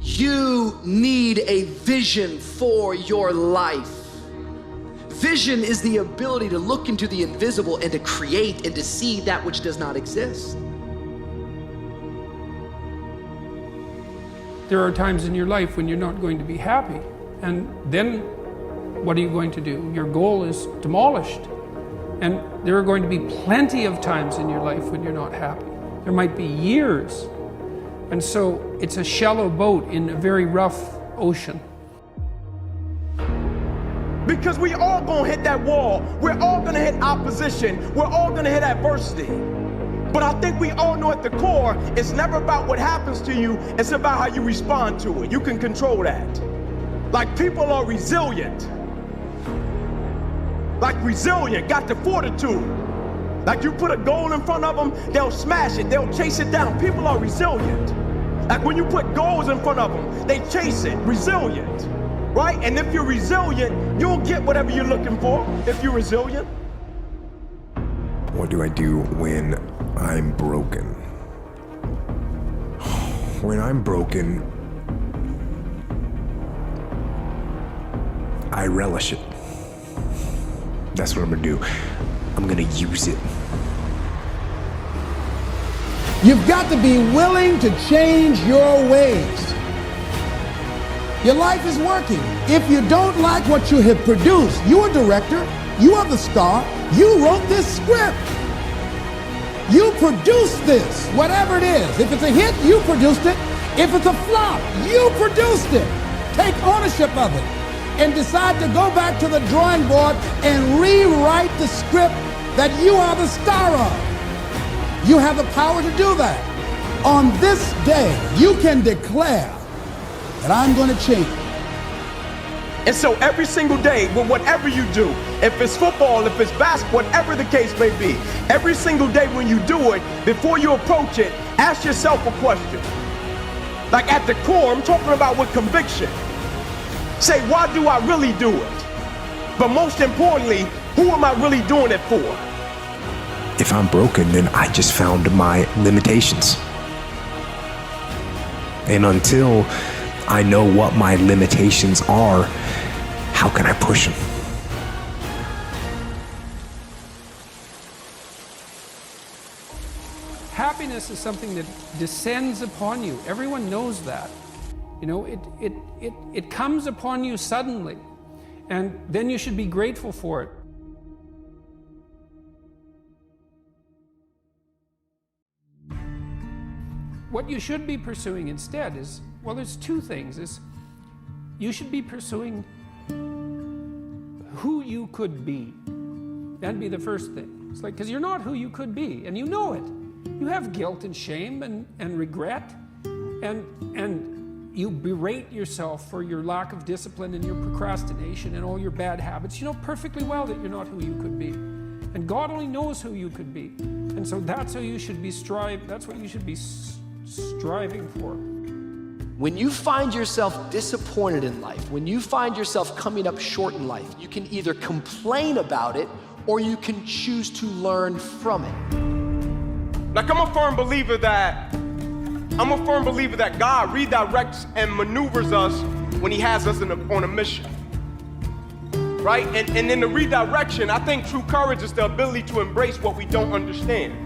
You need a vision for your life. Vision is the ability to look into the invisible and to create and to see that which does not exist. There are times in your life when you're not going to be happy, and then what are you going to do? Your goal is demolished. And there are going to be plenty of times in your life when you're not happy. There might be years. And so it's a shallow boat in a very rough ocean. Because we all gonna hit that wall. We're all gonna hit opposition. We're all gonna hit adversity. But I think we all know at the core, it's never about what happens to you, it's about how you respond to it. You can control that. Like, people are resilient. Like, resilient, got the fortitude. Like, you put a goal in front of them, they'll smash it, they'll chase it down. People are resilient. Like, when you put goals in front of them, they chase it, resilient, right? And if you're resilient, you'll get whatever you're looking for, if you're resilient. What do I do when I'm broken? When I'm broken, I relish it. That's what I'm gonna do. I'm gonna use it. You've got to be willing to change your ways. Your life is working. If you don't like what you have produced, you're a director, you are the star, you wrote this script. You produced this, whatever it is. If it's a hit, you produced it. If it's a flop, you produced it. Take ownership of it and decide to go back to the drawing board and rewrite the script that you are the star of. You have the power to do that. On this day, you can declare that I'm going to change. And so every single day, with whatever you do, if it's football, if it's basketball, whatever the case may be, every single day when you do it, before you approach it, ask yourself a question. Like, at the core, I'm talking about with conviction. Say, why do I really do it? But most importantly, who am I really doing it for? If I'm broken, then I just found my limitations. And until I know what my limitations are, how can I push them? Happiness is something that descends upon you. Everyone knows that. You know, it comes upon you suddenly, and then you should be grateful for it. What you should be pursuing instead is, well, there's two things. You should be pursuing who you could be. That'd be the first thing. It's like, because you're not who you could be, and you know it. You have guilt and shame and regret, and you berate yourself for your lack of discipline and your procrastination and all your bad habits. You know perfectly well that you're not who you could be. And God only knows who you could be. And so that's how you should be that's what you should be striving for. When you find yourself disappointed in life, when you find yourself coming up short in life, you can either complain about it or you can choose to learn from it. Like, I'm a firm believer that God redirects and maneuvers us when he has us on a mission. Right? And in the redirection, I think true courage is the ability to embrace what we don't understand.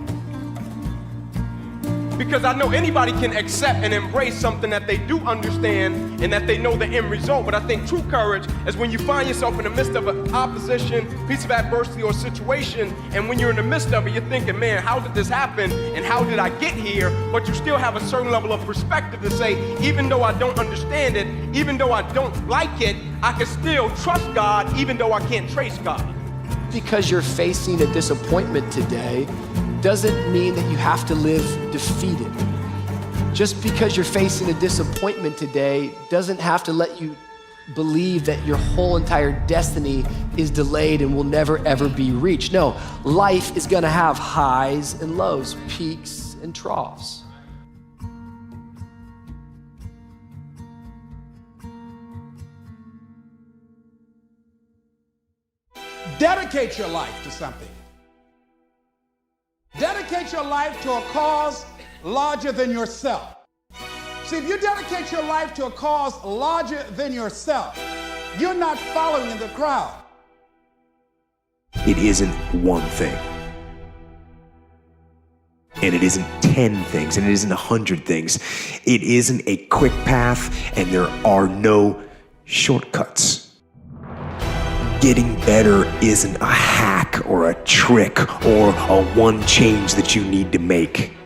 Because I know anybody can accept and embrace something that they do understand and that they know the end result. But I think true courage is when you find yourself in the midst of an opposition, piece of adversity or situation, and when you're in the midst of it, you're thinking, man, how did this happen and how did I get here? But you still have a certain level of perspective to say, even though I don't understand it, even though I don't like it, I can still trust God even though I can't trace God. Because you're facing a disappointment today doesn't mean that you have to live defeated. Just because you're facing a disappointment today doesn't have to let you believe that your whole entire destiny is delayed and will never ever be reached. No, life is gonna have highs and lows, peaks and troughs. Dedicate your life to something. Dedicate your life to a cause larger than yourself. See, if you dedicate your life to a cause larger than yourself, you're not following in the crowd. It isn't one thing. And it isn't 10 things, and it isn't 100 things. It isn't a quick path, and there are no shortcuts. Getting better isn't a hack or a trick or a one change that you need to make.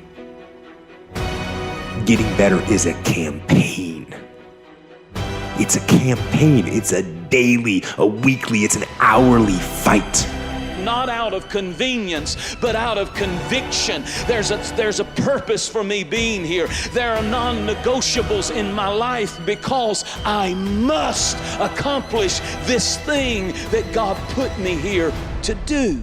Getting better is a campaign. It's a campaign. It's a daily, a weekly, it's an hourly fight. Not out of convenience, but out of conviction. There's a purpose for me being here. There are non-negotiables in my life because I must accomplish this thing that God put me here to do.